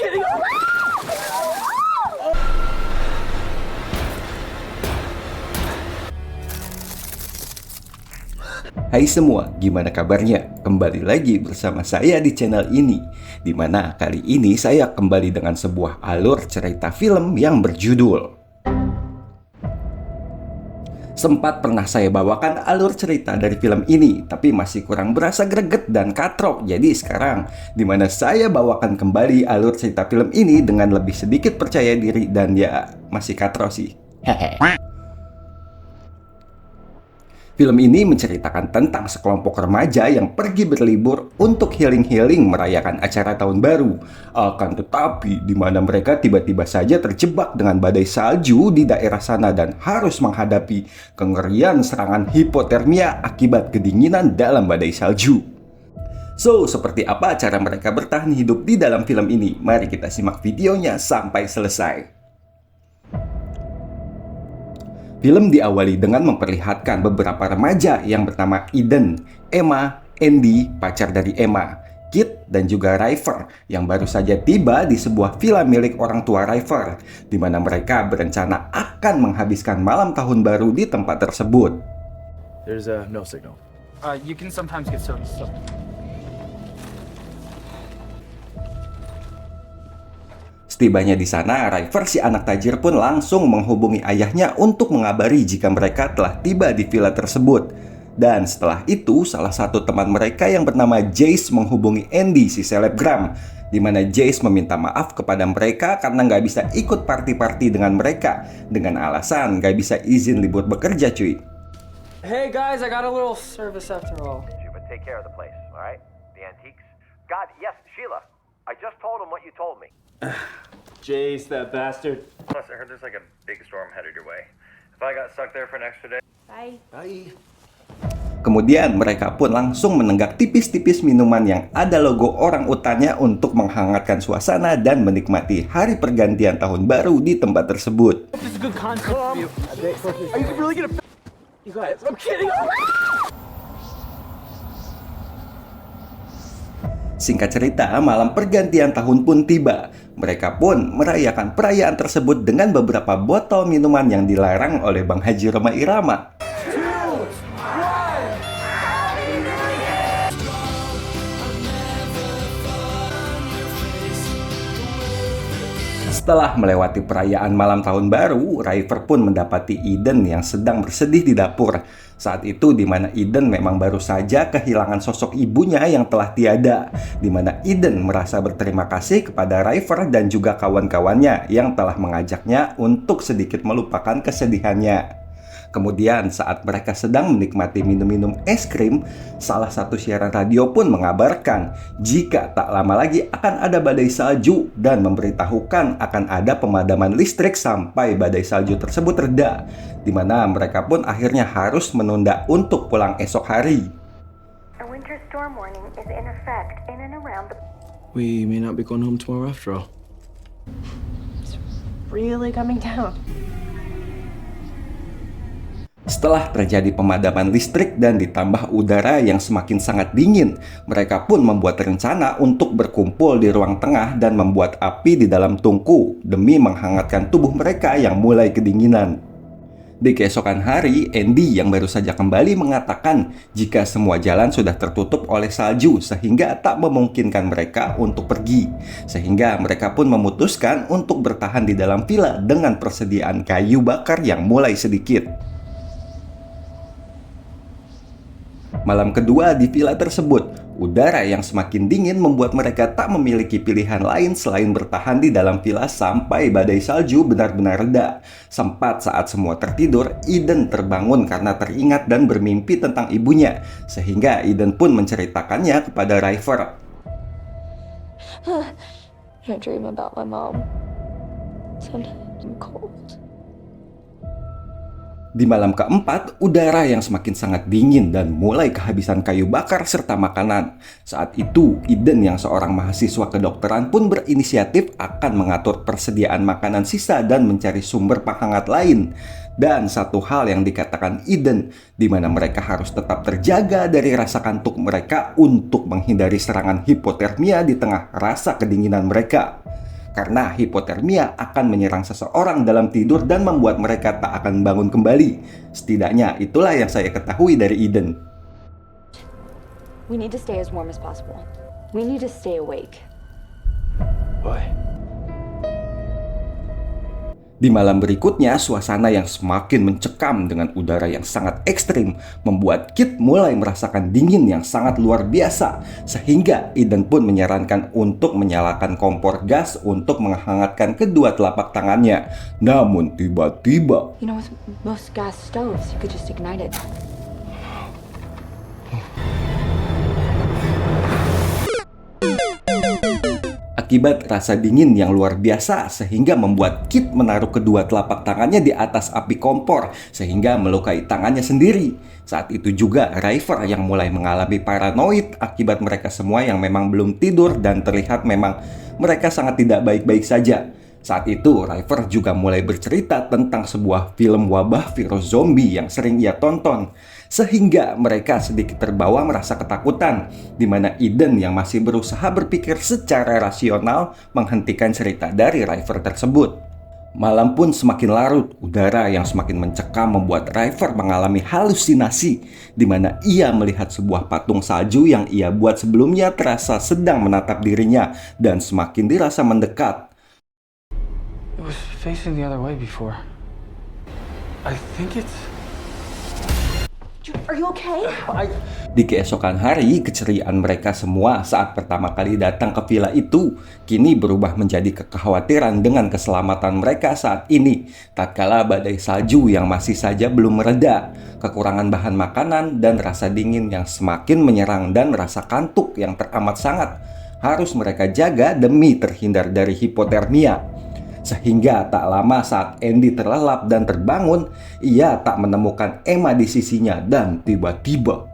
Hai semua, gimana kabarnya? Kembali lagi bersama saya di channel ini, dimana kali ini saya kembali dengan sebuah alur cerita film yang berjudul. Sempat pernah saya bawakan alur cerita dari film ini, tapi masih kurang berasa greget dan katrok. Jadi sekarang, dimana saya bawakan kembali alur cerita film ini dengan lebih sedikit percaya diri dan ya masih katrok sih. Hehe. Film ini menceritakan tentang sekelompok remaja yang pergi berlibur untuk healing-healing merayakan acara tahun baru. Akan tetapi, di mana mereka tiba-tiba saja terjebak dengan badai salju di daerah sana dan harus menghadapi kengerian serangan hipotermia akibat kedinginan dalam badai salju. So, seperti apa cara mereka bertahan hidup di dalam film ini? Mari kita simak videonya sampai selesai. Film diawali dengan memperlihatkan beberapa remaja yang bernama Eden, Emma, Andy, pacar dari Emma, Kit, dan juga River yang baru saja tiba di sebuah villa milik orang tua River, di mana mereka berencana akan menghabiskan malam tahun baru di tempat tersebut. There's no signal. You can sometimes get so. Setibanya di sana, River si anak tajir pun langsung menghubungi ayahnya untuk mengabari jika mereka telah tiba di villa tersebut. Dan setelah itu, salah satu teman mereka yang bernama Jace menghubungi Andy si selebgram, di mana Jace meminta maaf kepada mereka karena nggak bisa ikut party-party dengan mereka, dengan alasan nggak bisa izin libur bekerja cuy. Hey guys, I got a little service after all. But take care of the place, all right? The antiques. God, yes, Sheila. I just told him what you told me. Jace, that bastard. Plus, I heard there's like a big storm headed your way. If I got stuck there for an extra day. Bye. Bye. Kemudian mereka pun langsung menenggak tipis-tipis minuman yang ada logo orang utannya untuk menghangatkan suasana dan menikmati hari pergantian tahun baru di tempat tersebut. This is good content for you. Are you really gonna? You guys, I'm kidding. Singkat cerita, malam pergantian tahun pun tiba. Mereka pun merayakan perayaan tersebut dengan beberapa botol minuman yang dilarang oleh Bang Haji Rhoma Irama. Setelah melewati perayaan malam tahun baru, River pun mendapati Eden yang sedang bersedih di dapur. Saat itu di mana Eden memang baru saja kehilangan sosok ibunya yang telah tiada, di mana Eden merasa berterima kasih kepada River dan juga kawan-kawannya yang telah mengajaknya untuk sedikit melupakan kesedihannya. Kemudian saat mereka sedang menikmati minum-minum es krim, salah satu siaran radio pun mengabarkan jika tak lama lagi akan ada badai salju dan memberitahukan akan ada pemadaman listrik sampai badai salju tersebut reda, di mana mereka pun akhirnya harus menunda untuk pulang esok hari. A winter storm warning is in effect in and around the... We may not be going home tomorrow after all. It's really coming down. Setelah terjadi pemadaman listrik dan ditambah udara yang semakin sangat dingin, mereka pun membuat rencana untuk berkumpul di ruang tengah dan membuat api di dalam tungku demi menghangatkan tubuh mereka yang mulai kedinginan. Di keesokan hari, Andy yang baru saja kembali mengatakan jika semua jalan sudah tertutup oleh salju sehingga tak memungkinkan mereka untuk pergi. Sehingga mereka pun memutuskan untuk bertahan di dalam villa dengan persediaan kayu bakar yang mulai sedikit. Malam kedua di villa tersebut, udara yang semakin dingin membuat mereka tak memiliki pilihan lain selain bertahan di dalam villa sampai badai salju benar-benar reda. Sempat saat semua tertidur, Eden terbangun karena teringat dan bermimpi tentang ibunya, sehingga Eden pun menceritakannya kepada River. I dream about my mom. Sometimes I'm cold. Di malam keempat, udara yang semakin sangat dingin dan mulai kehabisan kayu bakar serta makanan. Saat itu, Eden yang seorang mahasiswa kedokteran pun berinisiatif akan mengatur persediaan makanan sisa dan mencari sumber penghangat lain. Dan satu hal yang dikatakan Eden, di mana mereka harus tetap terjaga dari rasa kantuk mereka untuk menghindari serangan hipotermia di tengah rasa kedinginan mereka. karena hipotermia akan menyerang seseorang dalam tidur dan membuat mereka tak akan bangun kembali. Setidaknya itulah yang saya ketahui dari Eden. We need to stay as warm as possible. We need to stay awake. Why? Di malam berikutnya, suasana yang semakin mencekam dengan udara yang sangat ekstrim membuat Kit mulai merasakan dingin yang sangat luar biasa, sehingga Eden pun menyarankan untuk menyalakan kompor gas untuk menghangatkan kedua telapak tangannya. Namun tiba-tiba You know, with most gas stoves, you could just ignite it. akibat rasa dingin yang luar biasa sehingga membuat Kit menaruh kedua telapak tangannya di atas api kompor sehingga melukai tangannya sendiri. Saat itu juga River yang mulai mengalami paranoid akibat mereka semua yang memang belum tidur dan terlihat memang mereka sangat tidak baik-baik saja. Saat itu River juga mulai bercerita tentang sebuah film wabah virus zombie yang sering ia tonton, sehingga mereka sedikit terbawa merasa ketakutan, di mana Eden yang masih berusaha berpikir secara rasional menghentikan cerita dari River tersebut. Malam pun semakin larut, udara yang semakin mencekam membuat River mengalami halusinasi, di mana ia melihat sebuah patung salju yang ia buat sebelumnya terasa sedang menatap dirinya dan semakin dirasa mendekat. It was facing the other way before. I think it's... Are you okay? Di keesokan hari, keceriaan mereka semua saat pertama kali datang ke villa itu kini berubah menjadi kekhawatiran dengan keselamatan mereka saat ini, tatkala badai salju yang masih saja belum mereda, kekurangan bahan makanan dan rasa dingin yang semakin menyerang dan rasa kantuk yang teramat sangat harus mereka jaga demi terhindar dari hipotermia. Sehingga tak lama saat Andy terlelap dan terbangun, ia tak menemukan Emma di sisinya dan tiba-tiba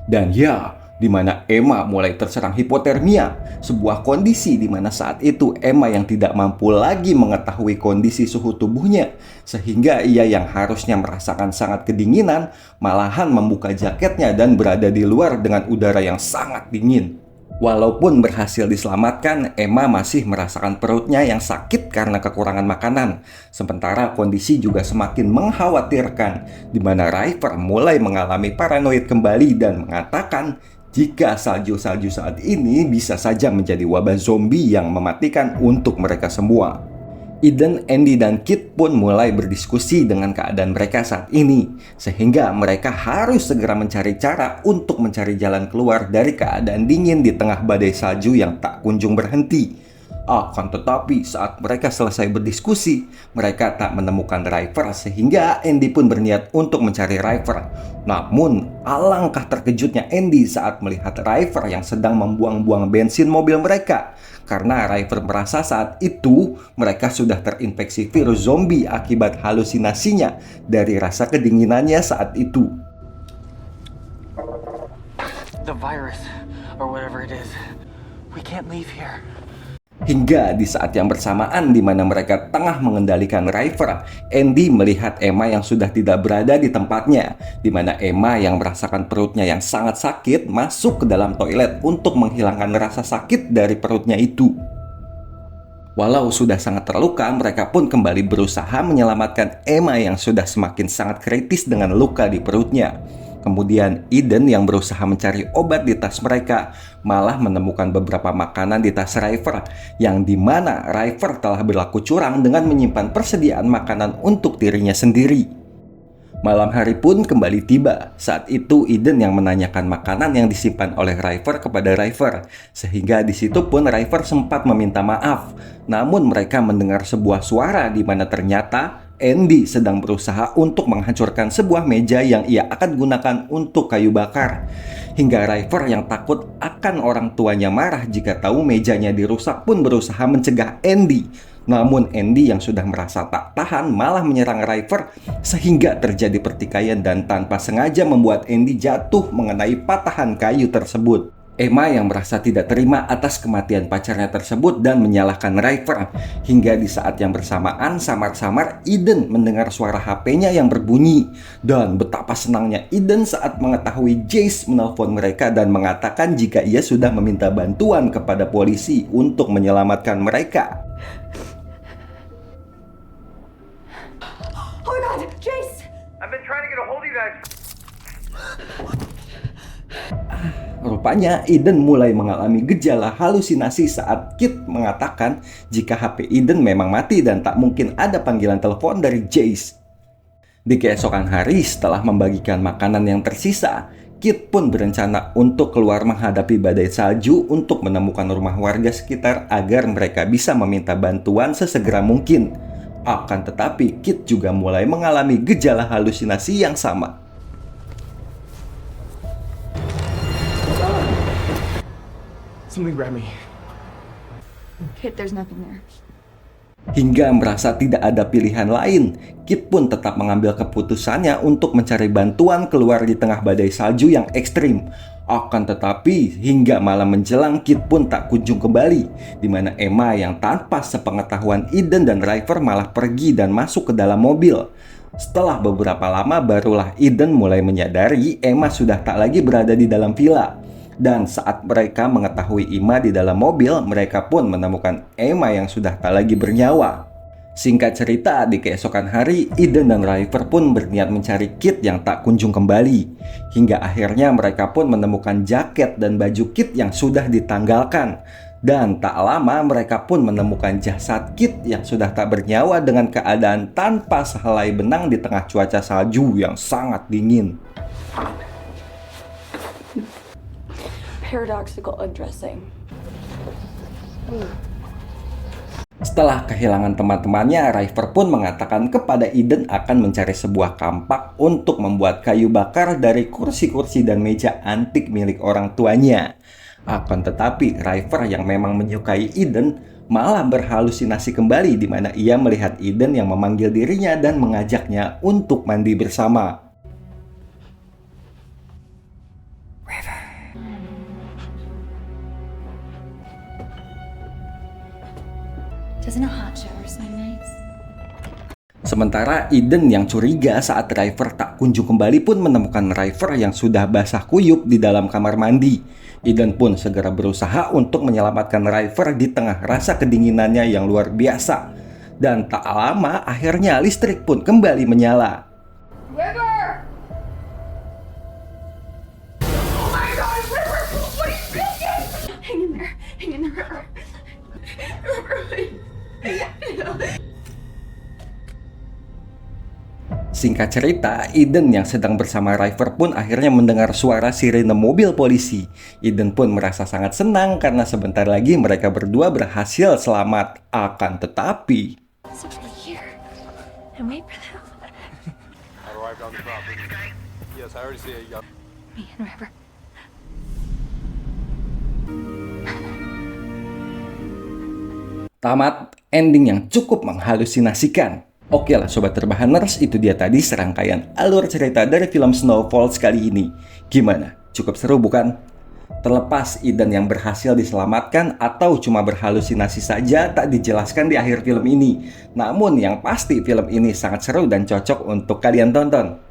dan ya, di mana Emma mulai terserang hipotermia, sebuah kondisi di mana saat itu Emma yang tidak mampu lagi mengetahui kondisi suhu tubuhnya, sehingga ia yang harusnya merasakan sangat kedinginan, malahan membuka jaketnya dan berada di luar dengan udara yang sangat dingin. Walaupun berhasil diselamatkan, Emma masih merasakan perutnya yang sakit karena kekurangan makanan. Sementara kondisi juga semakin mengkhawatirkan, di mana River mulai mengalami paranoid kembali dan mengatakan jika salju-salju saat ini bisa saja menjadi wabah zombie yang mematikan untuk mereka semua. Eden, Andy, dan Kit pun mulai berdiskusi dengan keadaan mereka saat ini, sehingga mereka harus segera mencari cara untuk mencari jalan keluar dari keadaan dingin di tengah badai salju yang tak kunjung berhenti. Akan tetapi saat mereka selesai berdiskusi, mereka tak menemukan River sehingga Andy pun berniat untuk mencari River. Namun, alangkah terkejutnya Andy saat melihat River yang sedang membuang-buang bensin mobil mereka. Karena River merasa saat itu mereka sudah terinfeksi virus zombie akibat halusinasinya dari rasa kedinginannya saat itu. The virus, or whatever it is. We can't leave here. Hingga di saat yang bersamaan di mana mereka tengah mengendalikan River, Andy melihat Emma yang sudah tidak berada di tempatnya, di mana Emma yang merasakan perutnya yang sangat sakit masuk ke dalam toilet untuk menghilangkan rasa sakit dari perutnya itu. Walau sudah sangat terluka, mereka pun kembali berusaha menyelamatkan Emma yang sudah semakin sangat kritis dengan luka di perutnya. Kemudian Eden yang berusaha mencari obat di tas mereka malah menemukan beberapa makanan di tas River, yang dimana River telah berlaku curang dengan menyimpan persediaan makanan untuk dirinya sendiri. Malam hari pun kembali tiba. Saat itu Eden yang menanyakan makanan yang disimpan oleh River kepada River, sehingga di situ pun River sempat meminta maaf. Namun mereka mendengar sebuah suara di mana ternyata Andy sedang berusaha untuk menghancurkan sebuah meja yang ia akan gunakan untuk kayu bakar. Hingga River yang takut akan orang tuanya marah jika tahu mejanya dirusak pun berusaha mencegah Andy. Namun Andy yang sudah merasa tak tahan malah menyerang River sehingga terjadi pertikaian dan tanpa sengaja membuat Andy jatuh mengenai patahan kayu tersebut. Emma yang merasa tidak terima atas kematian pacarnya tersebut dan menyalahkan River. Hingga di saat yang bersamaan, samar-samar Eden mendengar suara HP-nya yang berbunyi. Dan betapa senangnya Eden saat mengetahui Jace menelpon mereka dan mengatakan jika ia sudah meminta bantuan kepada polisi untuk menyelamatkan mereka. Oh my god, Jace! I've been trying to get a hold of you guys. Rupanya Eden mulai mengalami gejala halusinasi saat Kit mengatakan jika HP Eden memang mati dan tak mungkin ada panggilan telepon dari Jace. Di keesokan hari setelah membagikan makanan yang tersisa, Kit pun berencana untuk keluar menghadapi badai salju untuk menemukan rumah warga sekitar agar mereka bisa meminta bantuan sesegera mungkin. Akan tetapi Kit juga mulai mengalami gejala halusinasi yang sama. Something grabbed me. Kit, there's nothing there. Hingga merasa tidak ada pilihan lain, Kit pun tetap mengambil keputusannya untuk mencari bantuan keluar di tengah badai salju yang ekstrim. Akan tetapi, hingga malam menjelang Kit pun tak kunjung kembali, di mana Emma yang tanpa sepengetahuan Eden dan River malah pergi dan masuk ke dalam mobil. Setelah beberapa lama barulah Eden mulai menyadari Emma sudah tak lagi berada di dalam villa. Dan saat mereka mengetahui Emma di dalam mobil, mereka pun menemukan Emma yang sudah tak lagi bernyawa. Singkat cerita, di keesokan hari, Eden dan River pun berniat mencari Kit yang tak kunjung kembali. Hingga akhirnya mereka pun menemukan jaket dan baju Kit yang sudah ditanggalkan. Dan tak lama mereka pun menemukan jasad Kit yang sudah tak bernyawa dengan keadaan tanpa sehelai benang di tengah cuaca salju yang sangat dingin. Paradoxical undressing. Setelah kehilangan teman-temannya, River pun mengatakan kepada Eden akan mencari sebuah kampak untuk membuat kayu bakar dari kursi-kursi dan meja antik milik orang tuanya. Akan tetapi, River yang memang menyukai Eden malah berhalusinasi kembali di mana ia melihat Eden yang memanggil dirinya dan mengajaknya untuk mandi bersama. Doesn't a hot shower sound nice? Sementara Eden yang curiga saat River tak kunjung kembali pun menemukan River yang sudah basah kuyup di dalam kamar mandi. Eden pun segera berusaha untuk menyelamatkan River di tengah rasa kedinginannya yang luar biasa. Dan tak lama akhirnya listrik pun kembali menyala. River! Oh my god, River! What are you thinking? Hang in there, River. River, please. Singkat cerita, Eden yang sedang bersama River pun akhirnya mendengar suara sirene mobil polisi. Eden pun merasa sangat senang karena sebentar lagi mereka berdua berhasil selamat. Akan tetapi, Stay here and wait for them. Arrived on the property. Yes, I already see a young. Me and River. tamat ending yang cukup menghalusinasikan. Oke lah Sobat Rebahaners, itu dia tadi serangkaian alur cerita dari film Snowfall kali ini. Gimana? Cukup seru bukan? Terlepas Eden yang berhasil diselamatkan atau cuma berhalusinasi saja tak dijelaskan di akhir film ini. Namun yang pasti film ini sangat seru dan cocok untuk kalian tonton.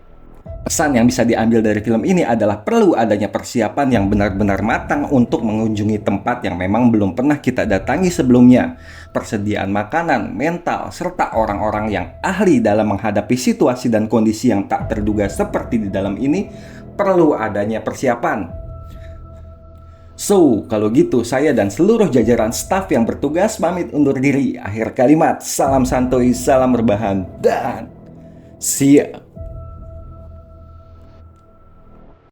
Pesan yang bisa diambil dari film ini adalah perlu adanya persiapan yang benar-benar matang untuk mengunjungi tempat yang memang belum pernah kita datangi sebelumnya. Persediaan makanan, mental, serta orang-orang yang ahli dalam menghadapi situasi dan kondisi yang tak terduga seperti di dalam ini perlu adanya persiapan. So, kalau gitu saya dan seluruh jajaran staf yang bertugas pamit undur diri. Akhir kalimat, salam santuy, salam rebahan, dan see ya!